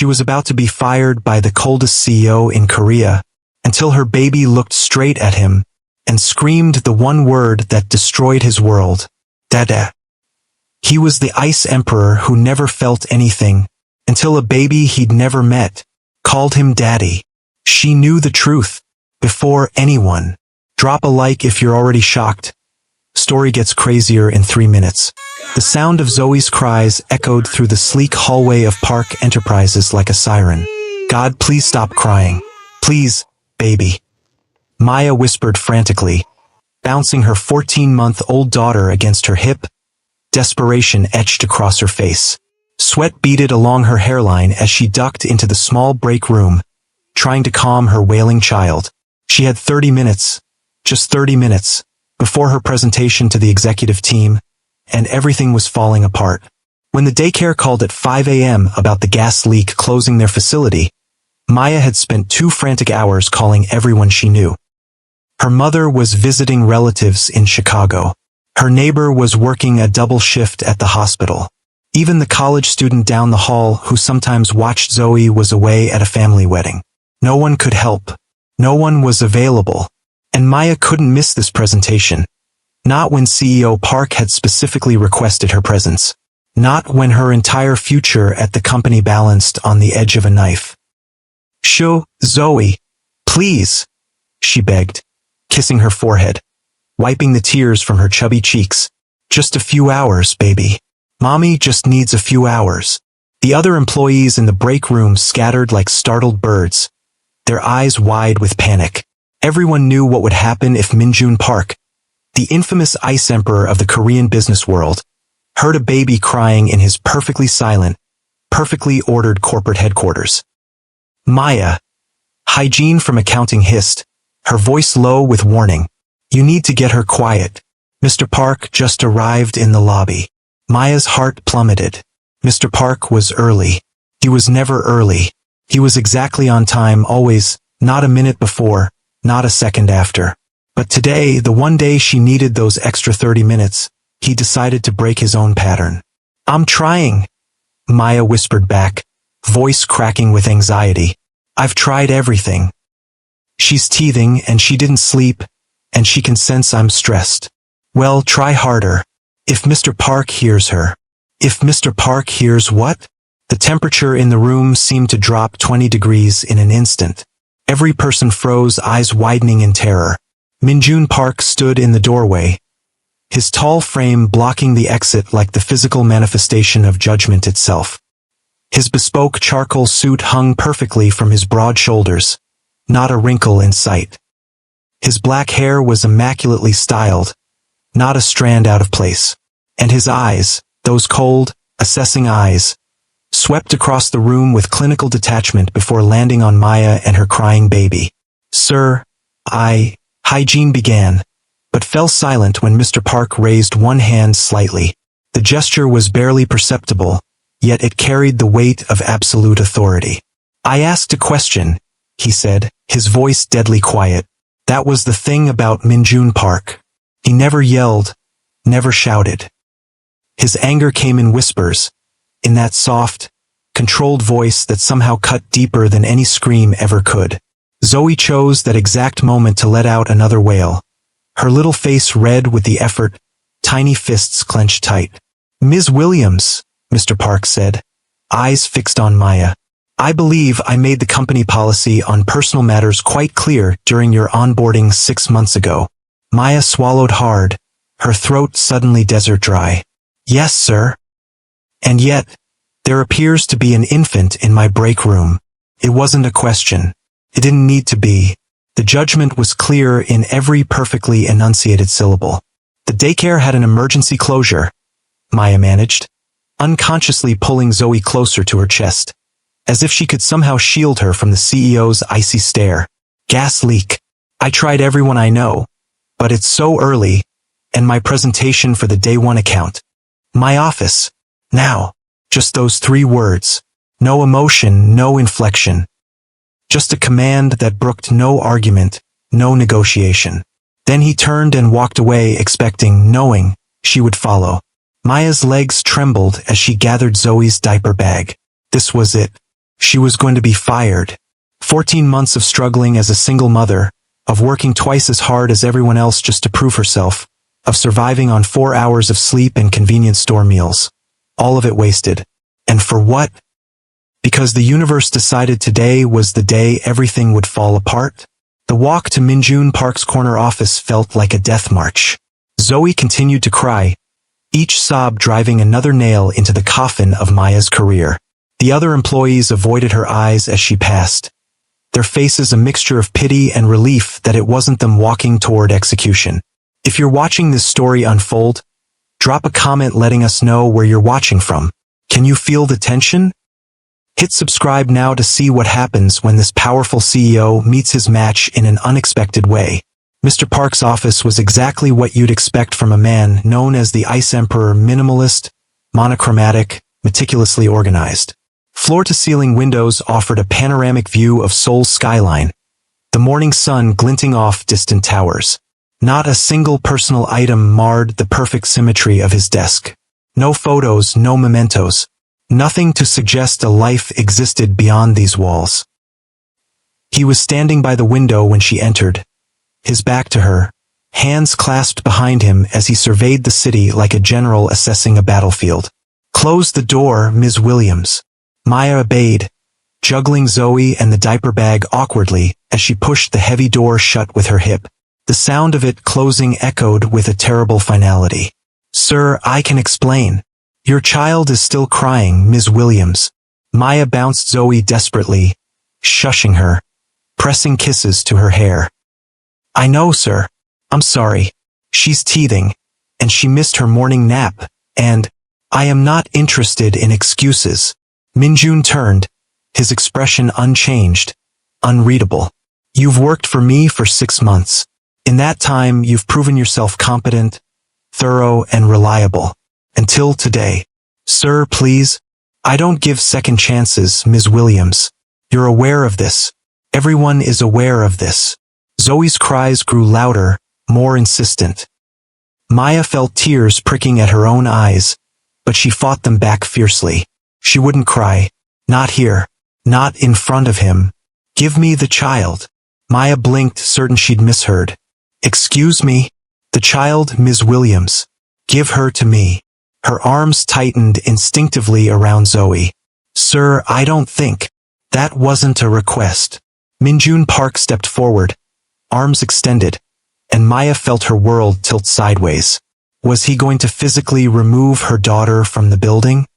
She was about to be fired by the coldest CEO in Korea, until her baby looked straight at him and screamed the one word that destroyed his world, Dada. He was the ice emperor who never felt anything, until a baby he'd never met called him daddy. She knew the truth before anyone. Drop a like if you're already shocked. Story gets crazier in 3 minutes. The sound of Zoe's cries echoed through the sleek hallway of Park Enterprises like a siren. God, please stop crying. Please, baby. Maya whispered frantically, bouncing her 14-month-old daughter against her hip. Desperation etched across her face. Sweat beaded along her hairline as she ducked into the small break room, trying to calm her wailing child. She had 30 minutes, just 30 minutes, before her presentation to the executive team, and everything was falling apart. When the daycare called at 5 a.m. about the gas leak closing their facility, Maya had spent 2 frantic hours calling everyone she knew. Her mother was visiting relatives in Chicago. Her neighbor was working a double shift at the hospital. Even the college student down the hall who sometimes watched Zoe was away at a family wedding. No one could help. No one was available. And Maya couldn't miss this presentation. Not when CEO Park had specifically requested her presence. Not when her entire future at the company balanced on the edge of a knife. "Shoo, Zoe, please," she begged, kissing her forehead, wiping the tears from her chubby cheeks. "Just a few hours, baby. Mommy just needs a few hours." The other employees in the break room scattered like startled birds, their eyes wide with panic. Everyone knew what would happen if Minjun Park, the infamous ice emperor of the Korean business world, heard a baby crying in his perfectly silent, perfectly ordered corporate headquarters. "Maya," hygiene from accounting hissed, her voice low with warning. "You need to get her quiet. Mr. Park just arrived in the lobby." Maya's heart plummeted. Mr. Park was early. He was never early. He was exactly on time always, not a minute before, not a second after. But today, the one day she needed those extra 30 minutes, he decided to break his own pattern. "I'm trying," Maya whispered back, voice cracking with anxiety. "I've tried everything." She's teething and she didn't sleep, and she can sense I'm stressed. "Well, try harder. If Mr. Park hears her." "If Mr. Park hears what?" The temperature in the room seemed to drop 20 degrees in an instant. Every person froze, eyes widening in terror. Minjun Park stood in the doorway, his tall frame blocking the exit like the physical manifestation of judgment itself. His bespoke charcoal suit hung perfectly from his broad shoulders, not a wrinkle in sight. His black hair was immaculately styled, not a strand out of place. And his eyes, those cold, assessing eyes, swept across the room with clinical detachment before landing on Maya and her crying baby. "Sir, hygiene began, but fell silent when Mr. Park raised one hand slightly. The gesture was barely perceptible, yet it carried the weight of absolute authority. "I asked a question," he said, his voice deadly quiet. That was the thing about Minjun Park. He never yelled, never shouted. His anger came in whispers, in that soft, controlled voice that somehow cut deeper than any scream ever could. Zoe chose that exact moment to let out another wail, her little face red with the effort, tiny fists clenched tight. "Ms. Williams," Mr. Park said, eyes fixed on Maya. "I believe I made the company policy on personal matters quite clear during your onboarding 6 months ago." Maya swallowed hard, her throat suddenly desert dry. "Yes, sir. And yet, there appears to be an infant in my break room." It wasn't a question. It didn't need to be. The judgment was clear in every perfectly enunciated syllable. The daycare had an emergency closure, Maya managed, unconsciously pulling Zoe closer to her chest, as if she could somehow shield her from the CEO's icy stare. "Gas leak. I tried everyone I know, but it's so early, and my presentation for the day one account. My office. Now." Just those 3 words. No emotion, no inflection. Just a command that brooked no argument, no negotiation. Then he turned and walked away, expecting, knowing, she would follow. Maya's legs trembled as she gathered Zoe's diaper bag. This was it. She was going to be fired. 14 months of struggling as a single mother, of working twice as hard as everyone else just to prove herself, of surviving on 4 hours of sleep and convenience store meals. All of it wasted. And for what? Because the universe decided today was the day everything would fall apart? The walk to Minjun Park's corner office felt like a death march. Zoe continued to cry, each sob driving another nail into the coffin of Maya's career. The other employees avoided her eyes as she passed, their faces a mixture of pity and relief that it wasn't them walking toward execution. If you're watching this story unfold, drop a comment letting us know where you're watching from. Can you feel the tension? Hit subscribe now to see what happens when this powerful CEO meets his match in an unexpected way. Mr. Park's office was exactly what you'd expect from a man known as the Ice Emperor: minimalist, monochromatic, meticulously organized. Floor-to-ceiling windows offered a panoramic view of Seoul's skyline, the morning sun glinting off distant towers. Not a single personal item marred the perfect symmetry of his desk. No photos, no mementos. Nothing to suggest a life existed beyond these walls. He was standing by the window when she entered, his back to her, hands clasped behind him as he surveyed the city like a general assessing a battlefield. "Close the door, Ms. Williams." Maya obeyed, juggling Zoe and the diaper bag awkwardly as she pushed the heavy door shut with her hip. The sound of it closing echoed with a terrible finality. "Sir, I can explain. Your child is still crying, Ms. Williams." Maya bounced Zoe desperately, shushing her, pressing kisses to her hair. "I know, sir. I'm sorry. She's teething, and she missed her morning nap, and I am not interested in excuses." Minjun turned, his expression unchanged, unreadable. "You've worked for me for 6 months. In that time, you've proven yourself competent, thorough, and reliable. Until today. Sir, please. I don't give second chances, Ms. Williams. You're aware of this. Everyone is aware of this." Zoe's cries grew louder, more insistent. Maya felt tears pricking at her own eyes, but she fought them back fiercely. She wouldn't cry. Not here. Not in front of him. "Give me the child." Maya blinked, certain she'd misheard. "Excuse me? The child, Ms. Williams. Give her to me." Her arms tightened instinctively around Zoe. "Sir, I don't think. That wasn't a request." Minjun Park stepped forward, arms extended, and Maya felt her world tilt sideways. Was he going to physically remove her daughter from the building?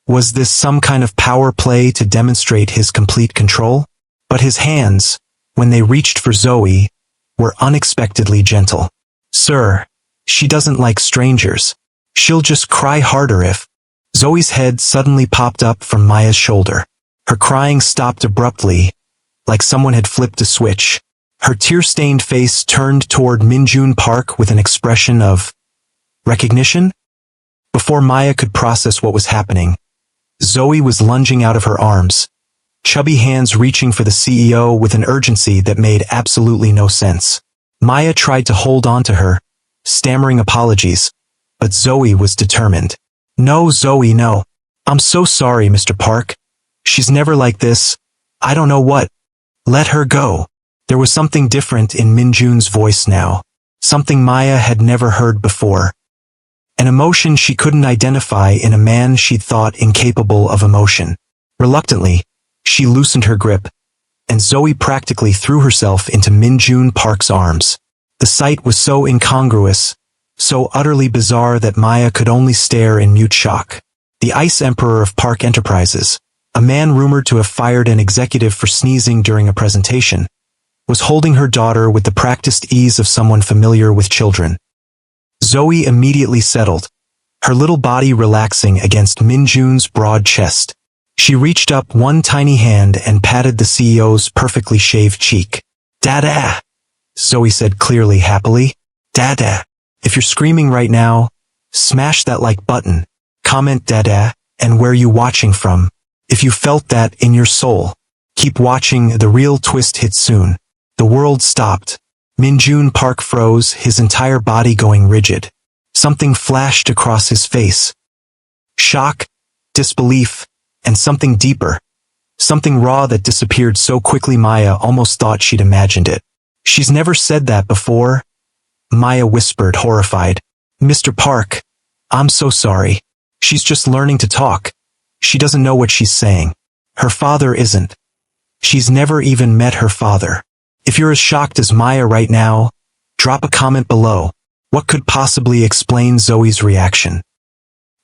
Was this some kind of power play to demonstrate his complete control? But his hands, when they reached for Zoe, were unexpectedly gentle. "Sir, she doesn't like strangers. She'll just cry harder if—" Zoe's head suddenly popped up from Maya's shoulder. Her crying stopped abruptly, like someone had flipped a switch. Her tear-stained face turned toward Minjun Park with an expression of recognition. Before Maya could process what was happening, Zoe was lunging out of her arms, chubby hands reaching for the CEO with an urgency that made absolutely no sense. Maya tried to hold on to her, stammering apologies, but Zoe was determined. "No, Zoe, no. I'm so sorry, Mr. Park. She's never like this. I don't know what. Let her go." There was something different in Minjun's voice now, something Maya had never heard before. An emotion she couldn't identify in a man she'd thought incapable of emotion. Reluctantly, she loosened her grip, and Zoe practically threw herself into Minjun Park's arms. The sight was so incongruous, so utterly bizarre that Maya could only stare in mute shock. The Ice Emperor of Park Enterprises, a man rumored to have fired an executive for sneezing during a presentation, was holding her daughter with the practiced ease of someone familiar with children. Zoe immediately settled, her little body relaxing against Minjun's broad chest. She reached up one tiny hand and patted the CEO's perfectly shaved cheek. "Dada," Zoe said clearly, happily. "Dada. If you're screaming right now, smash that like button. Comment Dada and where you watching from. If you felt that in your soul. Keep watching, the real twist hits soon." The world stopped. Minjun Park froze, his entire body going rigid. Something flashed across his face. Shock, disbelief, and something deeper. Something raw that disappeared so quickly Maya almost thought she'd imagined it. She's never said that before, Maya whispered, horrified. Mr. Park, I'm so sorry. She's just learning to talk. She doesn't know what she's saying. Her father isn't. She's never even met her father. If you're as shocked as Maya right now, drop a comment below. What could possibly explain Zoe's reaction?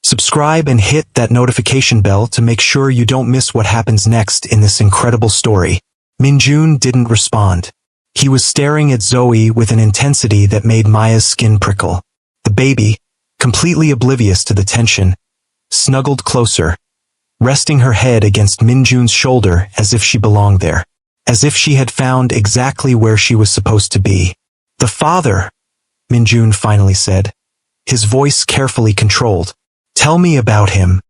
Subscribe and hit that notification bell to make sure you don't miss what happens next in this incredible story. Minjun didn't respond. He was staring at Zoe with an intensity that made Maya's skin prickle. The baby, completely oblivious to the tension, snuggled closer, resting her head against Minjun's shoulder as if she belonged there, as if she had found exactly where she was supposed to be. The father, Minjun finally said, his voice carefully controlled. Tell me about him.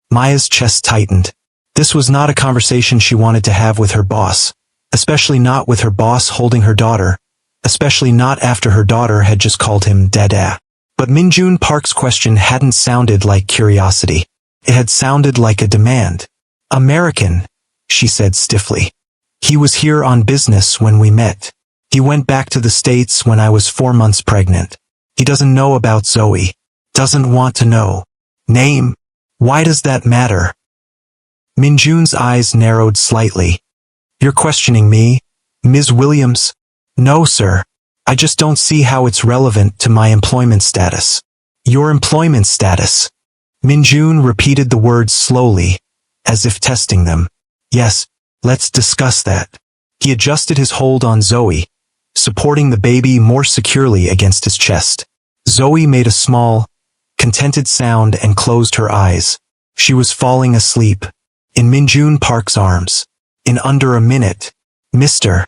Maya's chest tightened. This was not a conversation she wanted to have with her boss, especially not with her boss holding her daughter, especially not after her daughter had just called him Dada. But Minjun Park's question hadn't sounded like curiosity. It had sounded like a demand. American, she said stiffly. He was here on business when we met. He went back to the States when I was 4 months pregnant. He doesn't know about Zoe. Doesn't want to know. Name? Why does that matter? Minjun's eyes narrowed slightly. You're questioning me, Ms. Williams? No, sir. I just don't see how it's relevant to my employment status. Your employment status? Minjun repeated the words slowly, as if testing them. Yes, let's discuss that. He adjusted his hold on Zoe, supporting the baby more securely against his chest. Zoe made a small, contented sound and closed her eyes. She was falling asleep, in Minjun Park's arms. In under a minute, Mr.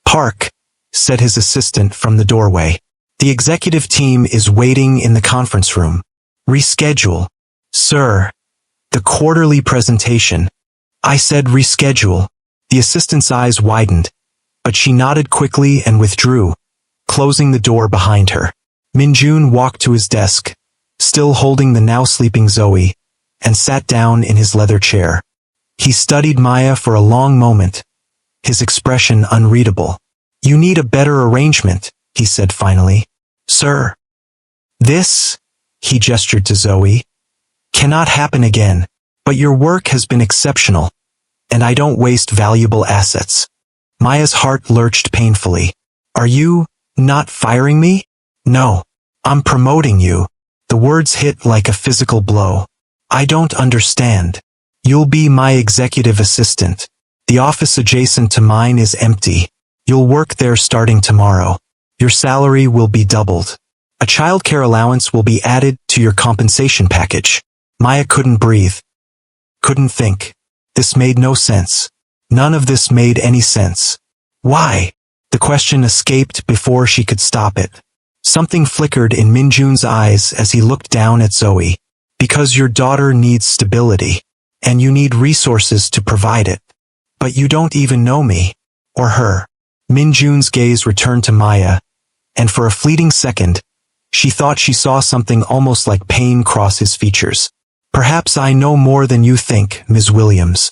Park, said his assistant from the doorway. The executive team is waiting in the conference room. Reschedule. Sir. The quarterly presentation. I said reschedule. The assistant's eyes widened, but she nodded quickly and withdrew, closing the door behind her. Minjun walked to his desk, still holding the now sleeping Zoe, and sat down in his leather chair. He studied Maya for a long moment, his expression unreadable. You need a better arrangement, he said finally. Sir. This, he gestured to Zoe, cannot happen again, but your work has been exceptional, and I don't waste valuable assets. Maya's heart lurched painfully. Are you not firing me? No. I'm promoting you. The words hit like a physical blow. I don't understand. You'll be my executive assistant. The office adjacent to mine is empty. You'll work there starting tomorrow. Your salary will be doubled. A childcare allowance will be added to your compensation package. Maya couldn't breathe. Couldn't think. This made no sense. None of this made any sense. Why? The question escaped before she could stop it. Something flickered in Minjun's eyes as he looked down at Zoe. Because your daughter needs stability, and you need resources to provide it. But you don't even know me, or her. Minjun's gaze returned to Maya, and for a fleeting second, she thought she saw something almost like pain cross his features. Perhaps I know more than you think, Ms. Williams.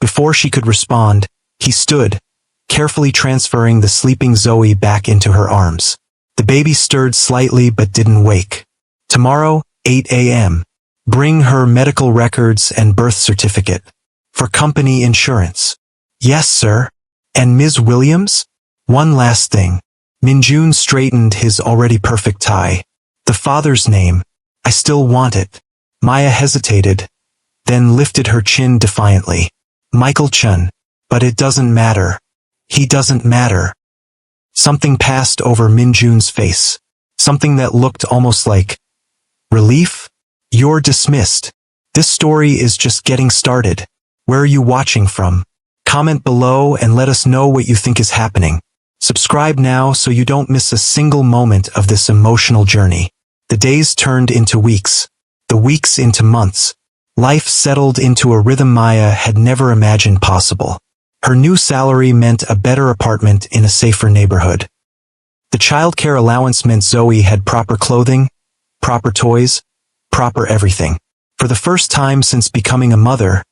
Before she could respond, he stood, carefully transferring the sleeping Zoe back into her arms. The baby stirred slightly but didn't wake. Tomorrow, 8 a.m. Bring her medical records and birth certificate. For company insurance. Yes, sir. And Ms. Williams? One last thing. Minjun straightened his already perfect tie. The father's name. I still want it. Maya hesitated, then lifted her chin defiantly. Michael Chun. But it doesn't matter. He doesn't matter. Something passed over Minjun's face. Something that looked almost like relief? You're dismissed. This story is just getting started. Where are you watching from? Comment below and let us know what you think is happening. Subscribe now so you don't miss a single moment of this emotional journey. The days turned into weeks. The weeks into months. Life settled into a rhythm Maya had never imagined possible. Her new salary meant a better apartment in a safer neighborhood. The childcare allowance meant Zoe had proper clothing, proper toys, proper everything. For the first time since becoming a mother,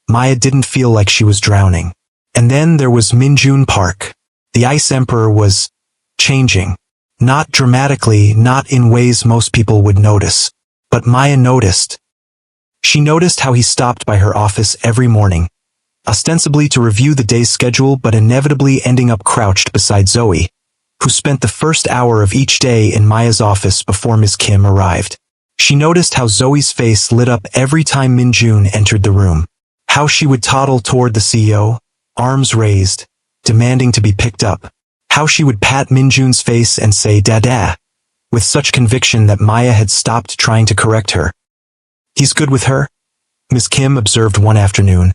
Maya didn't feel like she was drowning. And then there was Minjun Park. The Ice Emperor was changing. Not dramatically, not in ways most people would notice. But Maya noticed. She noticed how he stopped by her office every morning, ostensibly to review the day's schedule but inevitably ending up crouched beside Zoe, who spent the first hour of each day in Maya's office before Ms. Kim arrived. She noticed how Zoe's face lit up every time Minjun entered the room, how she would toddle toward the CEO, arms raised, demanding to be picked up, how she would pat Minjun's face and say Dada, with such conviction that Maya had stopped trying to correct her. "He's good with her?" Ms. Kim observed one afternoon,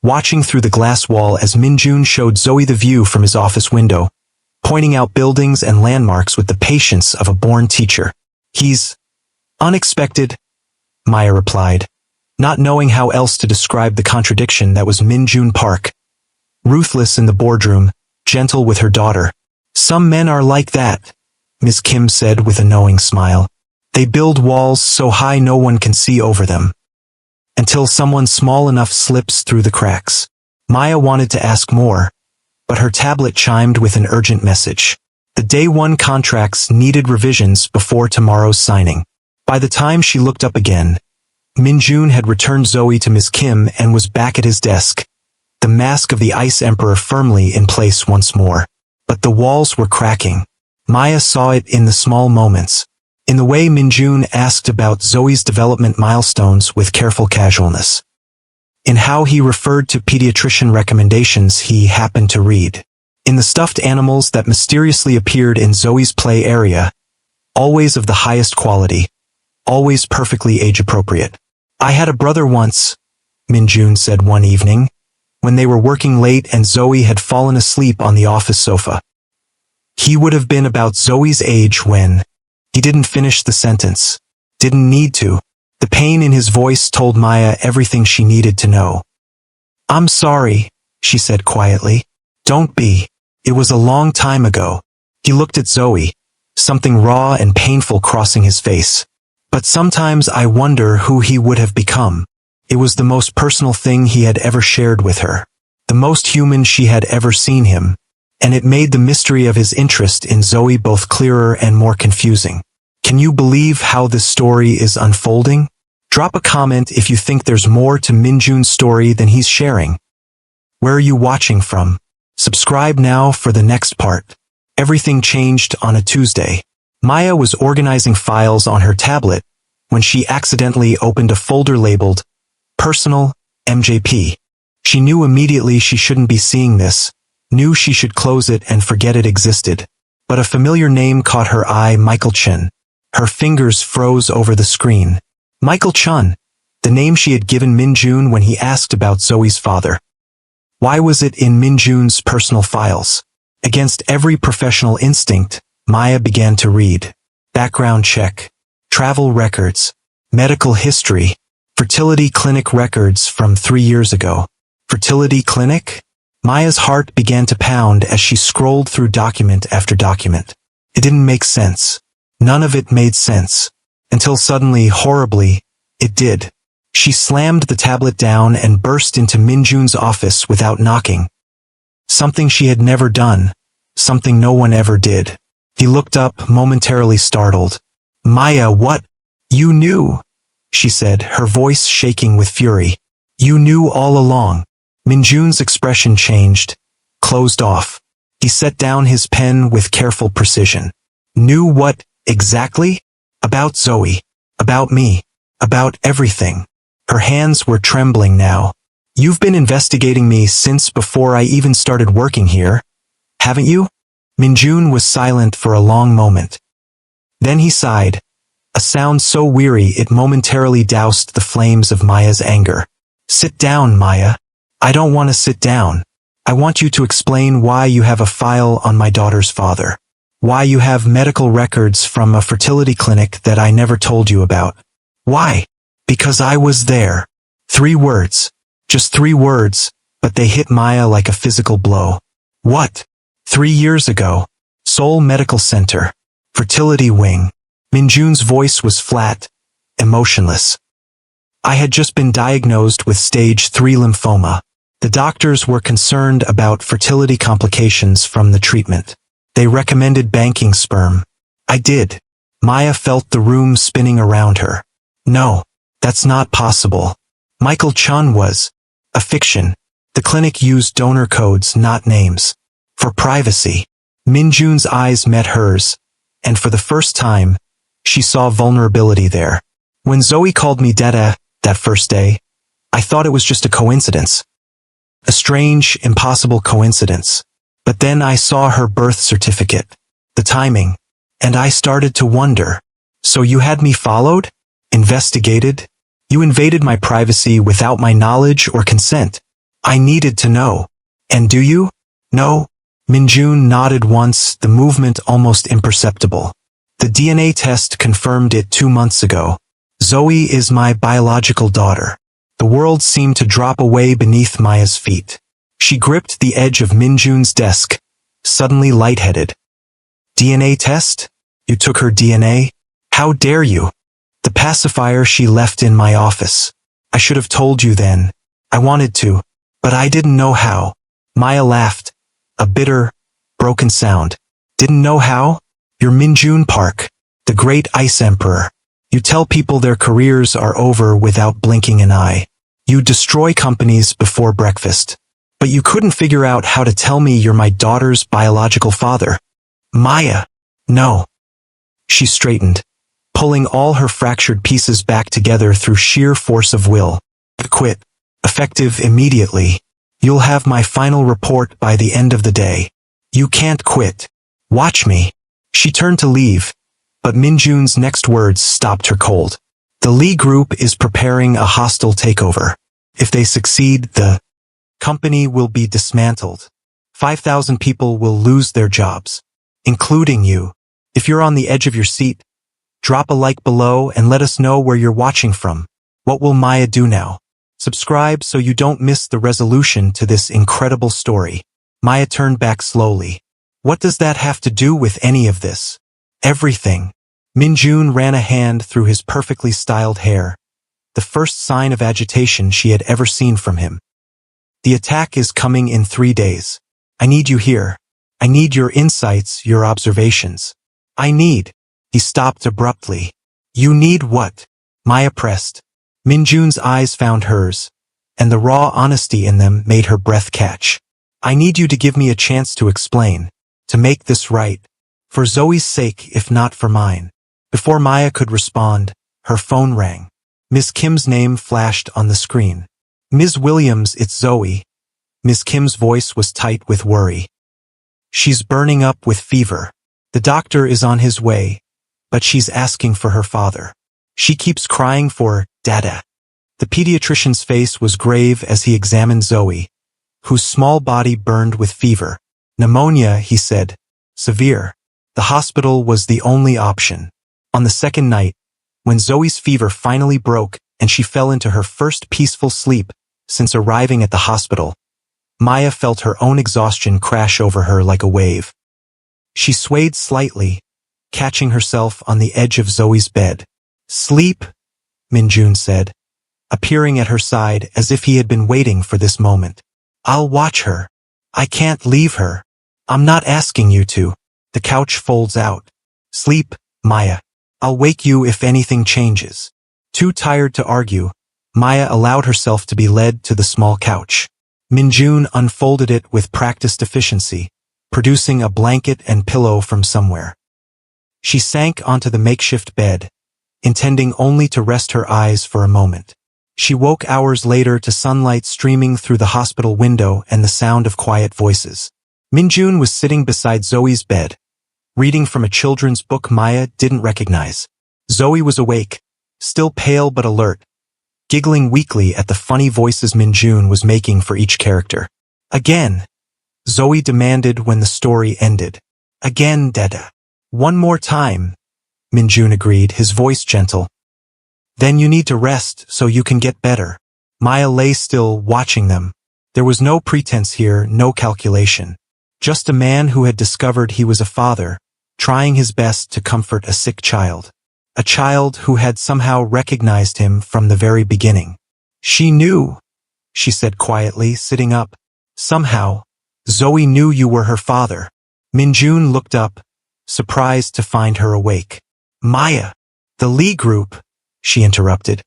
watching through the glass wall as Minjun showed Zoe the view from his office window, pointing out buildings and landmarks with the patience of a born teacher. "He's unexpected," Maya replied, not knowing how else to describe the contradiction that was Minjun Park. Ruthless in the boardroom, gentle with her daughter. "Some men are like that," Ms. Kim said with a knowing smile. "They build walls so high no one can see over them, until someone small enough slips through the cracks." Maya wanted to ask more, but her tablet chimed with an urgent message. The day one contracts needed revisions before tomorrow's signing. By the time she looked up again, Minjun had returned Zoe to Ms. Kim and was back at his desk, the mask of the Ice Emperor firmly in place once more. But the walls were cracking. Maya saw it in the small moments, in the way Minjun asked about Zoe's development milestones with careful casualness, in how he referred to pediatrician recommendations he happened to read, in the stuffed animals that mysteriously appeared in Zoe's play area, always of the highest quality, always perfectly age-appropriate. "I had a brother once," Minjun said one evening, when they were working late and Zoe had fallen asleep on the office sofa. "He would have been about Zoe's age when—" He didn't finish the sentence. Didn't need to. The pain in his voice told Maya everything she needed to know. "I'm sorry," she said quietly. "Don't be. It was a long time ago." He looked at Zoe, something raw and painful crossing his face. "But sometimes I wonder who he would have become." It was the most personal thing he had ever shared with her, the most human she had ever seen him, and it made the mystery of his interest in Zoe both clearer and more confusing. Can you believe how this story is unfolding? Drop a comment if you think there's more to Minjun's story than he's sharing. Where are you watching from? Subscribe now for the next part. Everything changed on a Tuesday. Maya was organizing files on her tablet when she accidentally opened a folder labeled Personal, MJP. She knew immediately she shouldn't be seeing this, knew she should close it and forget it existed. But a familiar name caught her eye, Michael Chen. Her fingers froze over the screen. Michael Chen, the name she had given Minjun when he asked about Zoe's father. Why was it in Minjun's personal files? Against every professional instinct, Maya began to read. Background check. Travel records. Medical history. Fertility clinic records from 3 years ago. Fertility clinic? Maya's heart began to pound as she scrolled through document after document. It didn't make sense. None of it made sense. Until suddenly, horribly, it did. She slammed the tablet down and burst into Minjun's office without knocking. Something she had never done. Something no one ever did. He looked up, momentarily startled. "Maya, what? You knew," she said, her voice shaking with fury. "You knew all along." Minjun's expression changed, closed off. He set down his pen with careful precision. "Knew what, exactly?" "About Zoe. About me. About everything." Her hands were trembling now. "You've been investigating me since before I even started working here, haven't you?" Minjun was silent for a long moment. Then he sighed, a sound so weary it momentarily doused the flames of Maya's anger. "Sit down, Maya." "I don't want to sit down. I want you to explain why you have a file on my daughter's father. Why you have medical records from a fertility clinic that I never told you about. Why?" "Because I was there." 3 words. Just 3 words, but they hit Maya like a physical blow. "What?" 3 years ago. Seoul Medical Center. Fertility wing. Minjun's voice was flat, emotionless. I had just been diagnosed with stage 3 lymphoma. The doctors were concerned about fertility complications from the treatment. They recommended banking sperm. I did. Maya felt the room spinning around her. No, that's not possible. Michael Chun was a fiction. The clinic used donor codes, not names. For privacy. Minjun's eyes met hers, and for the first time, she saw vulnerability there. When Zoe called me Dada that first day, I thought it was just a coincidence. A strange, impossible coincidence. But then I saw her birth certificate, the timing, and I started to wonder. So you had me followed? Investigated? You invaded my privacy without my knowledge or consent. I needed to know. And do you? No? Minjun nodded once, the movement almost imperceptible. The DNA test confirmed it 2 months ago. Zoe is my biological daughter. The world seemed to drop away beneath Maya's feet. She gripped the edge of Minjun's desk, suddenly lightheaded. DNA test? You took her DNA? How dare you? The pacifier she left in my office. I should have told you then. I wanted to, but I didn't know how. Maya laughed. A bitter, broken sound. Didn't know how? You're Minjun Park, the great ice emperor. You tell people their careers are over without blinking an eye. You destroy companies before breakfast. But you couldn't figure out how to tell me you're my daughter's biological father. Maya. No. She straightened, pulling all her fractured pieces back together through sheer force of will. Quit. Effective immediately. You'll have my final report by the end of the day. You can't quit. Watch me. She turned to leave, but Minjun's next words stopped her cold. The Lee Group is preparing a hostile takeover. If they succeed, the company will be dismantled. 5,000 people will lose their jobs, including you. If you're on the edge of your seat, drop a like below and let us know where you're watching from. What will Maya do now? Subscribe so you don't miss the resolution to this incredible story. Maya turned back slowly. What does that have to do with any of this? Everything. Minjun ran a hand through his perfectly styled hair, the first sign of agitation she had ever seen from him. The attack is coming in 3 days. I need you here. I need your insights, your observations. He stopped abruptly. You need what? Maya pressed. Minjun's eyes found hers, and the raw honesty in them made her breath catch. I need you to give me a chance to explain, to make this right. For Zoe's sake, if not for mine. Before Maya could respond, her phone rang. Miss Kim's name flashed on the screen. Ms. Williams, it's Zoe. Miss Kim's voice was tight with worry. She's burning up with fever. The doctor is on his way, but she's asking for her father. She keeps crying for Dada. The pediatrician's face was grave as he examined Zoe, whose small body burned with fever. Pneumonia, he said. Severe. The hospital was the only option. On the second night, when Zoe's fever finally broke and she fell into her first peaceful sleep since arriving at the hospital, Maya felt her own exhaustion crash over her like a wave. She swayed slightly, catching herself on the edge of Zoe's bed. Sleep, Minjun said, appearing at her side as if he had been waiting for this moment. I'll watch her. I can't leave her. I'm not asking you to. The couch folds out. Sleep, Maya. I'll wake you if anything changes. Too tired to argue, Maya allowed herself to be led to the small couch. Minjun unfolded it with practiced efficiency, producing a blanket and pillow from somewhere. She sank onto the makeshift bed, intending only to rest her eyes for a moment. She woke hours later to sunlight streaming through the hospital window and the sound of quiet voices. Minjun was sitting beside Zoe's bed, reading from a children's book Maya didn't recognize. Zoe was awake, still pale but alert, giggling weakly at the funny voices Minjun was making for each character. Again, Zoe demanded when the story ended. Again, Dada. One more time, Minjun agreed, his voice gentle. Then you need to rest so you can get better. Maya lay still, watching them. There was no pretense here, no calculation. Just a man who had discovered he was a father, trying his best to comfort a sick child. a child who had somehow recognized him from the very beginning. She knew, she said quietly, sitting up. Somehow, Zoe knew you were her father. Minjun looked up, surprised to find her awake. Maya, the Lee Group, she interrupted.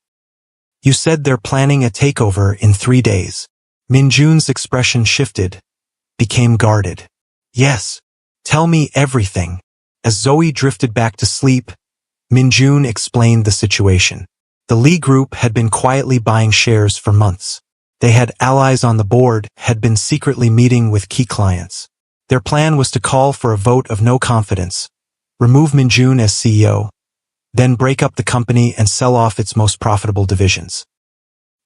You said they're planning a takeover in 3 days. Minjun's expression shifted, became guarded. Yes, tell me everything. As Zoe drifted back to sleep, Minjun explained the situation. The Lee Group had been quietly buying shares for months. They had allies on the board, had been secretly meeting with key clients. Their plan was to call for a vote of no confidence, remove Minjun as CEO, then break up the company and sell off its most profitable divisions.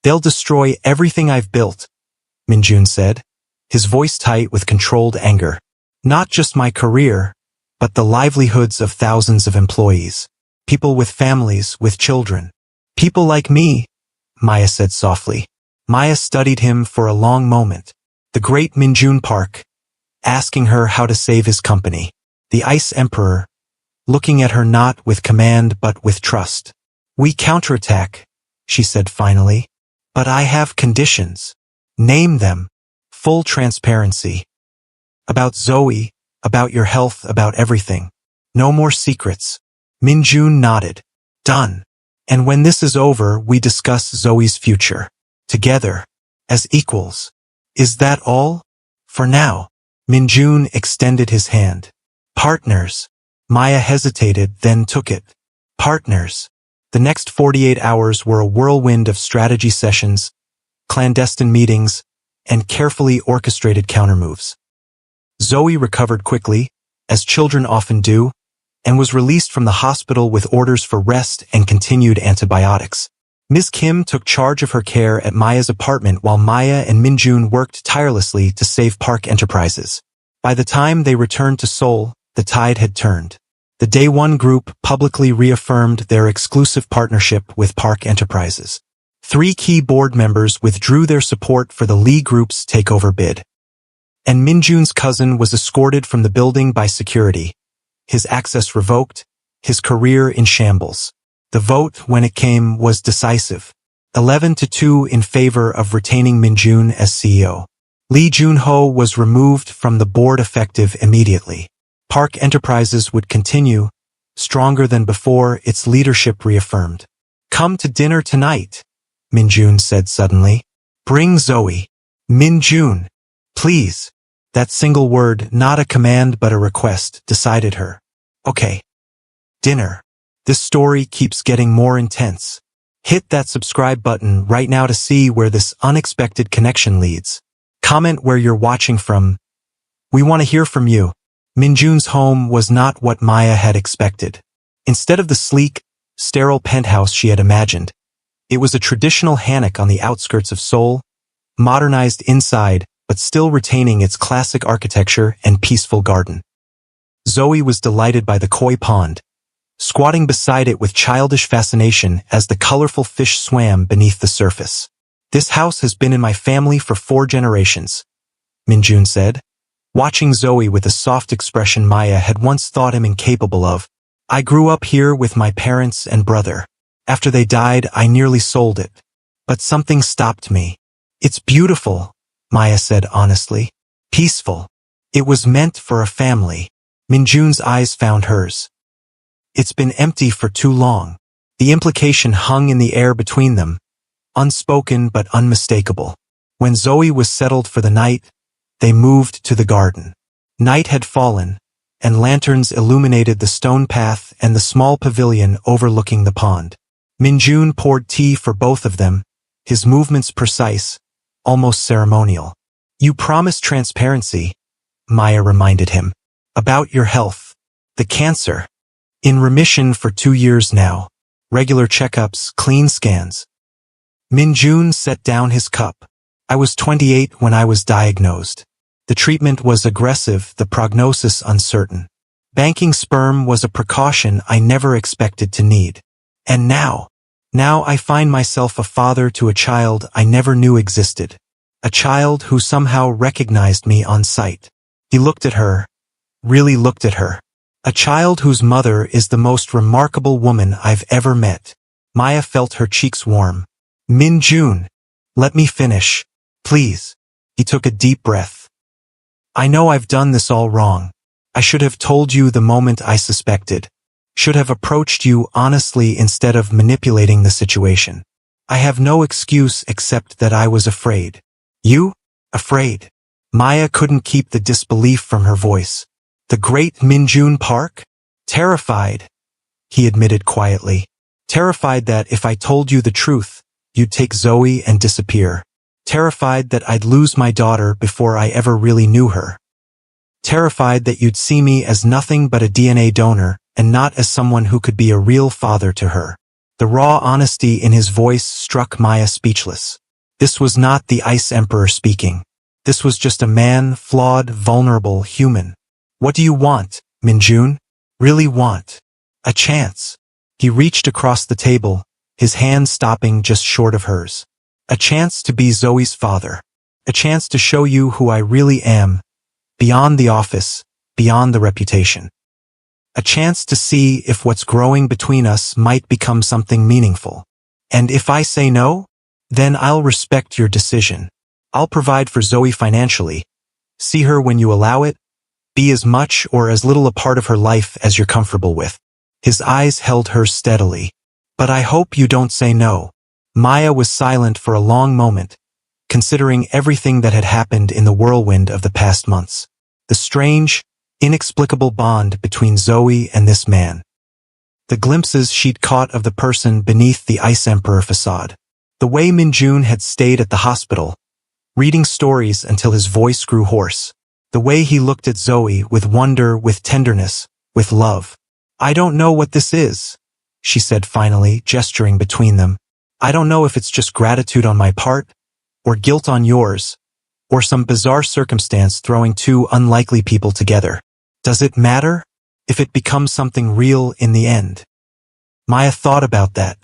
They'll destroy everything I've built, Minjun said, his voice tight with controlled anger. Not just my career, but the livelihoods of thousands of employees. People with families, with children. People like me, Maya said softly. Maya studied him for a long moment. The great Minjun Park, asking her how to save his company. The Ice Emperor, looking at her not with command but with trust. We counterattack, she said finally. But I have conditions. Name them. Full transparency. About Zoe, about your health, about everything. No more secrets. Minjun nodded. Done. And when this is over, we discuss Zoe's future. Together. As equals. Is that all? For now. Minjun extended his hand. Partners. Maya hesitated, then took it. Partners. The next 48 hours were a whirlwind of strategy sessions, clandestine meetings, and carefully orchestrated countermoves. Zoe recovered quickly, as children often do, and was released from the hospital with orders for rest and continued antibiotics. Ms. Kim took charge of her care at Maya's apartment while Maya and Minjun worked tirelessly to save Park Enterprises. By the time they returned to Seoul, the tide had turned. The Day One Group publicly reaffirmed their exclusive partnership with Park Enterprises. 3 key board members withdrew their support for the Lee Group's takeover bid. And Minjun's cousin was escorted from the building by security, his access revoked, his career in shambles. The vote, when it came, was decisive. 11-2 in favor of retaining Minjun as CEO. Lee Jun-ho was removed from the board effective immediately. Park Enterprises would continue, stronger than before, its leadership reaffirmed. Come to dinner tonight, Minjun said suddenly. Bring Zoe. Minjun. Please. That single word, not a command but a request, decided her. Okay. Dinner. This story keeps getting more intense. Hit that subscribe button right now to see where this unexpected connection leads. Comment where you're watching from. We want to hear from you. Minjun's home was not what Maya had expected. Instead of the sleek, sterile penthouse she had imagined, it was a traditional hanok on the outskirts of Seoul, modernized inside, but still retaining its classic architecture and peaceful garden. Zoe was delighted by the koi pond, squatting beside it with childish fascination as the colorful fish swam beneath the surface. This house has been in my family for 4 generations, Minjun said, watching Zoe with a soft expression Maya had once thought him incapable of. I grew up here with my parents and brother. After they died, I nearly sold it. But something stopped me. It's beautiful, Maya said honestly. Peaceful. It was meant for a family. Minjun's eyes found hers. It's been empty for too long. The implication hung in the air between them, unspoken but unmistakable. When Zoe was settled for the night, they moved to the garden. Night had fallen, and lanterns illuminated the stone path and the small pavilion overlooking the pond. Minjun poured tea for both of them, his movements precise, almost ceremonial. You promised transparency, Maya reminded him. About your health. The cancer. In remission for 2 years now. Regular checkups, clean scans. Minjun set down his cup. I was 28 when I was diagnosed. The treatment was aggressive, the prognosis uncertain. Banking sperm was a precaution I never expected to need. And now I find myself a father to a child I never knew existed. A child who somehow recognized me on sight. He looked at her, really looked at her. A child whose mother is the most remarkable woman I've ever met. Maya felt her cheeks warm. Min-jun, let me finish, please. He took a deep breath. I know I've done this all wrong. I should have told you the moment I suspected. Should have approached you honestly instead of manipulating the situation. I have no excuse except that I was afraid. You? Afraid? Maya couldn't keep the disbelief from her voice. The great Min-jun Park? Terrified, he admitted quietly. Terrified that if I told you the truth, you'd take Zoe and disappear. Terrified that I'd lose my daughter before I ever really knew her. Terrified that you'd see me as nothing but a DNA donor and not as someone who could be a real father to her. The raw honesty in his voice struck Maya speechless. This was not the Ice Emperor speaking. This was just a man, flawed, vulnerable, human. What do you want, Min-jun? Really want? A chance. He reached across the table, his hand stopping just short of hers. A chance to be Zoe's father. A chance to show you who I really am, beyond the office, beyond the reputation. A chance to see if what's growing between us might become something meaningful. And if I say no, then I'll respect your decision. I'll provide for Zoe financially. See her when you allow it. Be as much or as little a part of her life as you're comfortable with. His eyes held hers steadily. But I hope you don't say no. Maya was silent for a long moment, considering everything that had happened in the whirlwind of the past months. The strange, inexplicable bond between Zoe and this man. The glimpses she'd caught of the person beneath the Ice Emperor facade. The way Min-jun had stayed at the hospital, reading stories until his voice grew hoarse. The way he looked at Zoe with wonder, with tenderness, with love. I don't know what this is, she said finally, gesturing between them. I don't know if it's just gratitude on my part, or guilt on yours, or some bizarre circumstance throwing two unlikely people together. Does it matter if it becomes something real in the end? Maya thought about that.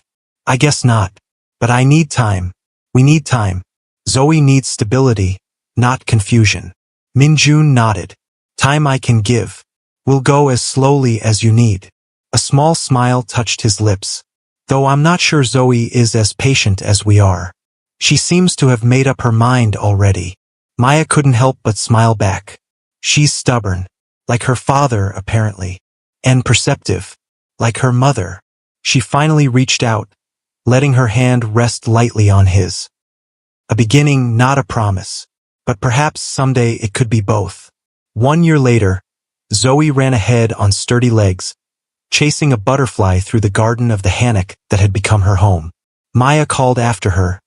I guess not. But I need time. We need time. Zoe needs stability, not confusion. Min-jun nodded. Time I can give. We'll go as slowly as you need. A small smile touched his lips. Though I'm not sure Zoe is as patient as we are. She seems to have made up her mind already. Maya couldn't help but smile back. She's stubborn. Like her father, apparently. And perceptive. Like her mother. She finally reached out, letting her hand rest lightly on his. A beginning, not a promise. But perhaps someday it could be both. 1 year later, Zoe ran ahead on sturdy legs, chasing a butterfly through the garden of the hammock that had become her home. Maya called after her,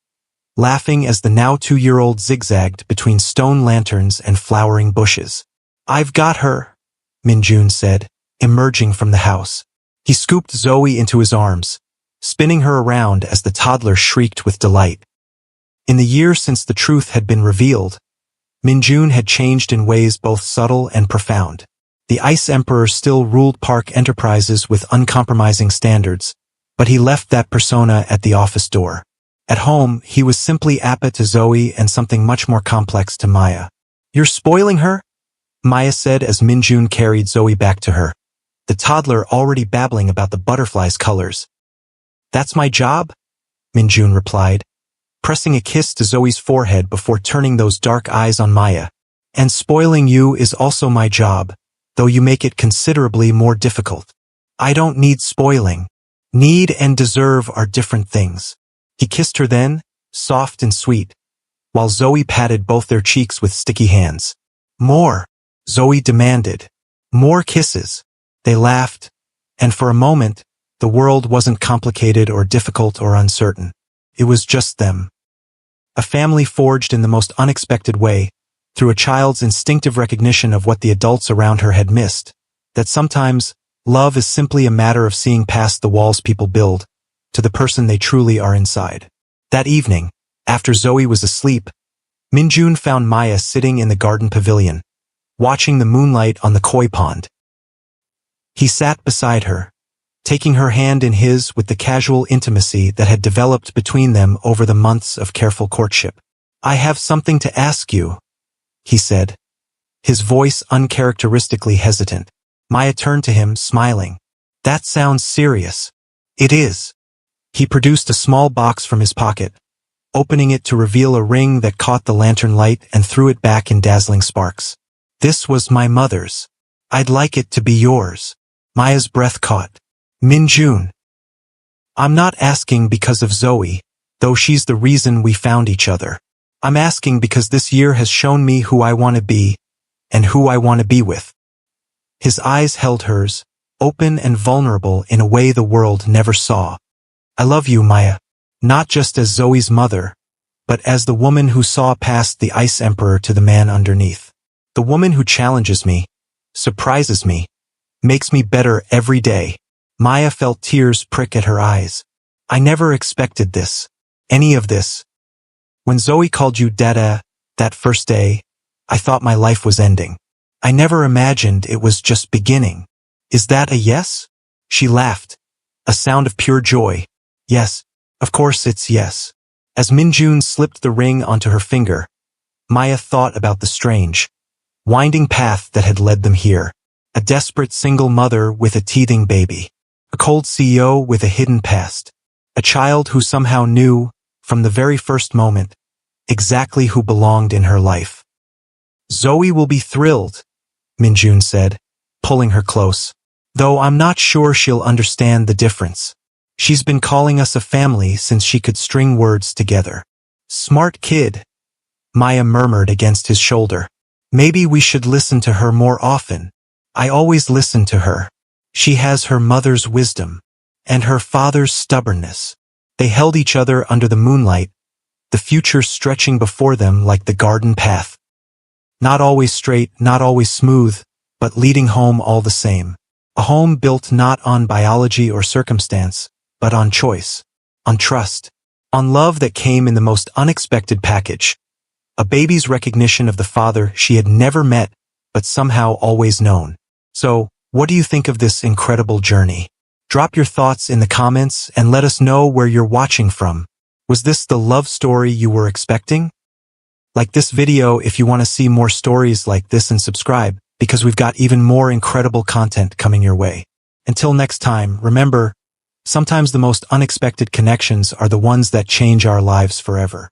laughing as the now 2-year-old zigzagged between stone lanterns and flowering bushes. I've got her, Min-jun said, emerging from the house. He scooped Zoe into his arms, spinning her around as the toddler shrieked with delight. In the year since the truth had been revealed, Min-jun had changed in ways both subtle and profound. The Ice Emperor still ruled Park Enterprises with uncompromising standards, but he left that persona at the office door. At home, he was simply Appa to Zoe and something much more complex to Maya. You're spoiling her? Maya said as Min-jun carried Zoe back to her, the toddler already babbling about the butterfly's colors. That's my job? Min-jun replied, pressing a kiss to Zoe's forehead before turning those dark eyes on Maya. And spoiling you is also my job, though you make it considerably more difficult. I don't need spoiling. Need and deserve are different things. He kissed her then, soft and sweet, while Zoe patted both their cheeks with sticky hands. More, Zoe demanded. More kisses. They laughed, and for a moment, the world wasn't complicated or difficult or uncertain. It was just them. A family forged in the most unexpected way, through a child's instinctive recognition of what the adults around her had missed, that sometimes love is simply a matter of seeing past the walls people build, to the person they truly are inside. That evening, after Zoe was asleep, Min-jun found Maya sitting in the garden pavilion, watching the moonlight on the koi pond. He sat beside her, taking her hand in his with the casual intimacy that had developed between them over the months of careful courtship. I have something to ask you, he said, his voice uncharacteristically hesitant. Maya turned to him, smiling. That sounds serious. It is. He produced a small box from his pocket, opening it to reveal a ring that caught the lantern light and threw it back in dazzling sparks. This was my mother's. I'd like it to be yours. Maya's breath caught. Minjun. I'm not asking because of Zoe, though she's the reason we found each other. I'm asking because this year has shown me who I want to be, and who I want to be with. His eyes held hers, open and vulnerable in a way the world never saw. I love you, Maya. Not just as Zoe's mother, but as the woman who saw past the Ice Emperor to the man underneath. The woman who challenges me, surprises me, makes me better every day. Maya felt tears prick at her eyes. I never expected this. Any of this. When Zoe called you Dada, that first day, I thought my life was ending. I never imagined it was just beginning. Is that a yes? She laughed. A sound of pure joy. Yes. Of course it's yes. As Minjun slipped the ring onto her finger, Maya thought about the strange, winding path that had led them here. A desperate single mother with a teething baby. A cold CEO with a hidden past. A child who somehow knew, from the very first moment, exactly who belonged in her life. Zoe will be thrilled, Minjun said, pulling her close. Though I'm not sure she'll understand the difference. She's been calling us a family since she could string words together. Smart kid, Maya murmured against his shoulder. Maybe we should listen to her more often. I always listen to her. She has her mother's wisdom, and her father's stubbornness. They held each other under the moonlight, the future stretching before them like the garden path. Not always straight, not always smooth, but leading home all the same. A home built not on biology or circumstance, but on choice, on trust, on love that came in the most unexpected package. A baby's recognition of the father she had never met, but somehow always known. So, what do you think of this incredible journey? Drop your thoughts in the comments and let us know where you're watching from. Was this the love story you were expecting? Like this video if you want to see more stories like this and subscribe, because we've got even more incredible content coming your way. Until next time, remember, sometimes the most unexpected connections are the ones that change our lives forever.